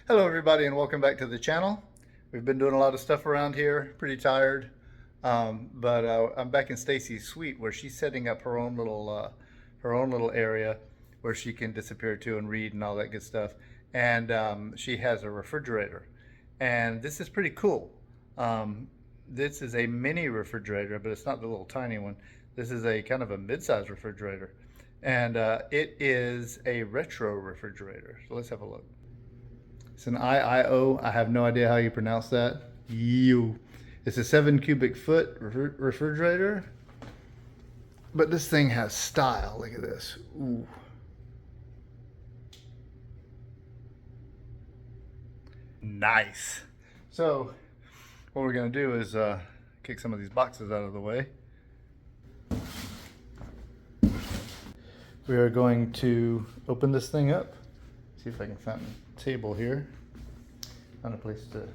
Hello everybody and welcome back to the channel. We've been doing a lot of stuff around here, pretty tired. But I'm back in Stcey's suite where she's setting up her own little area where she can disappear to and read and all that good stuff. And she has a refrigerator. And this is pretty cool. This is a mini refrigerator, but it's not the little tiny one. This is a kind of a mid-size refrigerator. And it is a retro refrigerator. So let's have a look. It's an IIO. I have no idea how you pronounce that. You. It's a 7 cubic foot refrigerator. But this thing has style. Look at this. Ooh. Nice. So what we're going to do is kick some of these boxes out of the way. We are going to open this thing up. See if I can find a table here. Find a place to.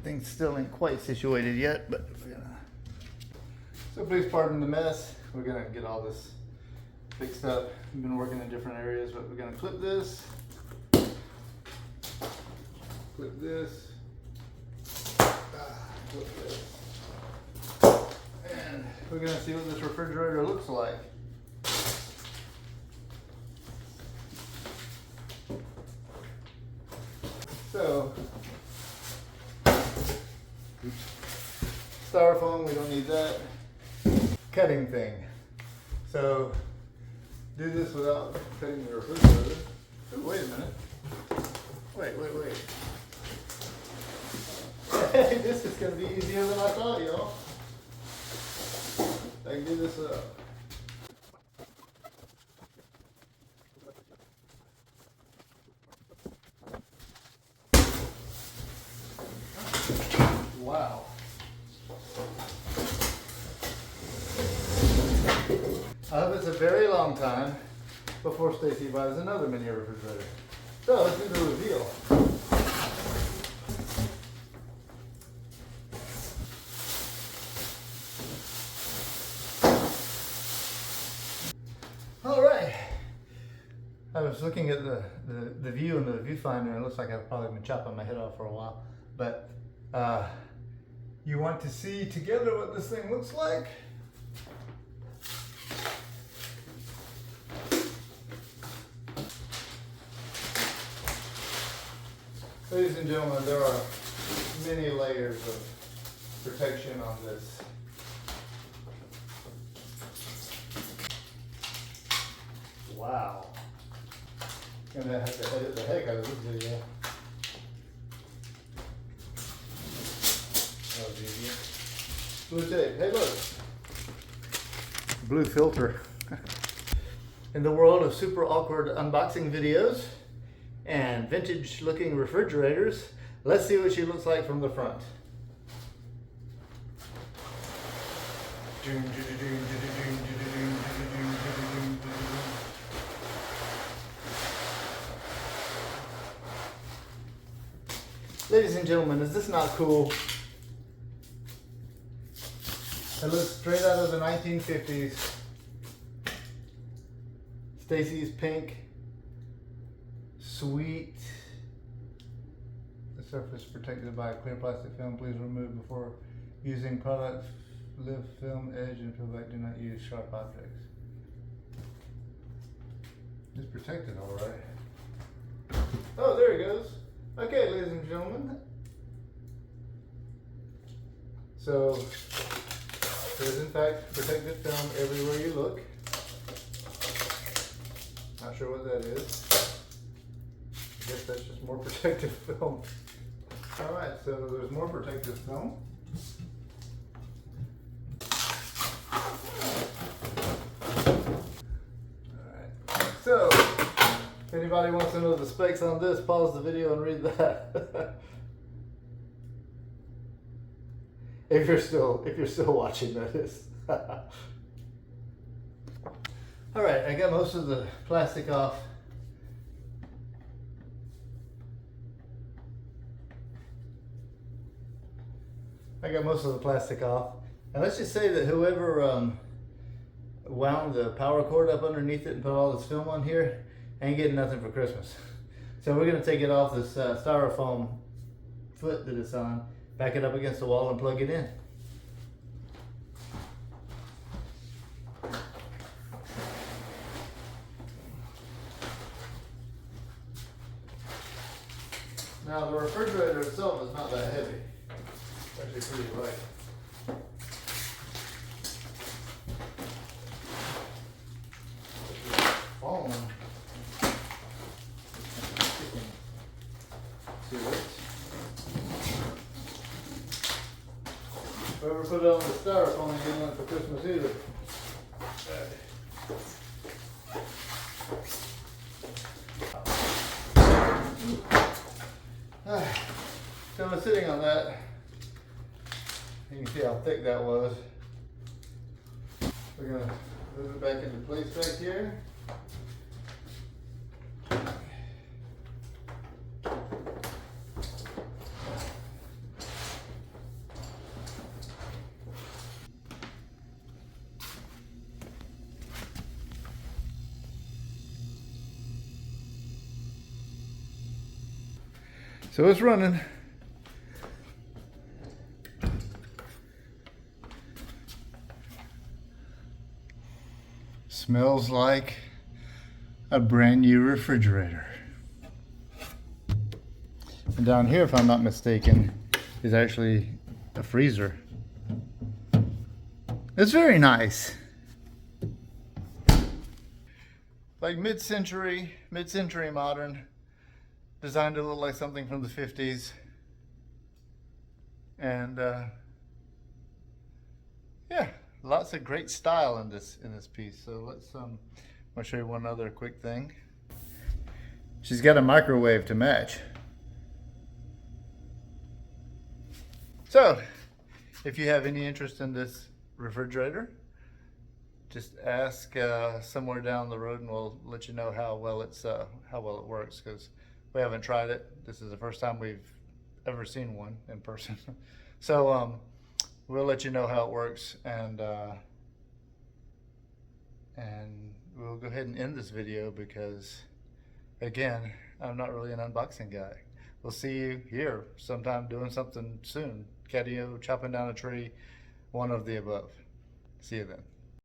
Things still ain't quite situated yet, but we're gonna. So please pardon the mess. We're gonna get all this fixed up. We've been working in different areas, but we're gonna clip this. Clip this. Clip this. And we're gonna see what this refrigerator looks like. So, styrofoam, we don't need that. Cutting thing. So, do this without cutting the refrigerator. Ooh, wait a minute. Wait. Hey, this is going to be easier than I thought, y'all. I can do this up. Wow. I hope it's a very long time before Stcey buys another mini refrigerator. So let's do the reveal. All right. I was looking at the view in the viewfinder and it looks like I've probably been chopping my head off for a while. But you want to see together what this thing looks like? Ladies and gentlemen, there are many layers of protection on this. Wow. I'm gonna have to edit the heck out of this video. That was easier. Blue tape. Hey, look. Blue filter. In the world of super awkward unboxing videos and vintage looking refrigerators, let's see what she looks like from the front. Ladies and gentlemen, is this not cool? It looks straight out of the 1950s. Stcey's pink suite. The surface protected by a clear plastic film. Please remove before using product. Lift film edge and peel back. Do not use sharp objects. It's protected all right. Oh, there it goes. Okay, ladies and gentlemen. So there's in fact protective film everywhere you look. Not sure what that is. I guess that's just more protective film. Alright, so there's more protective film. Alright, so if anybody wants to know the specs on this, pause the video and read that. If you're still watching, that is. All right, I got most of the plastic off. And let's just say that whoever wound the power cord up underneath it and put all this film on here ain't getting nothing for Christmas. So we're going to take it off this styrofoam foot that it's on, back it up against the wall and plug it in. Now the refrigerator itself is not that heavy. It's actually pretty light. Falling to it. If I ever put it on the styrofoam again like for Christmas either. So I'm sitting on that. You can see how thick that was. We're gonna move it back into place back here. So it's running. Smells like a brand new refrigerator. And down here, if I'm not mistaken, is actually a freezer. It's very nice. Like mid-century modern. Designed to look like something from the 50s. And yeah, lots of great style in this piece. So let's I'll show you one other quick thing. She's got a microwave to match. So if you have any interest in this refrigerator, just ask somewhere down the road and we'll let you know how well it works, because we haven't tried it. This is the first time we've ever seen one in person. So we'll let you know how it works, and we'll go ahead and end this video because, again, I'm not really an unboxing guy. We'll see you here sometime doing something soon. Catio, chopping down a tree, one of the above. See you then.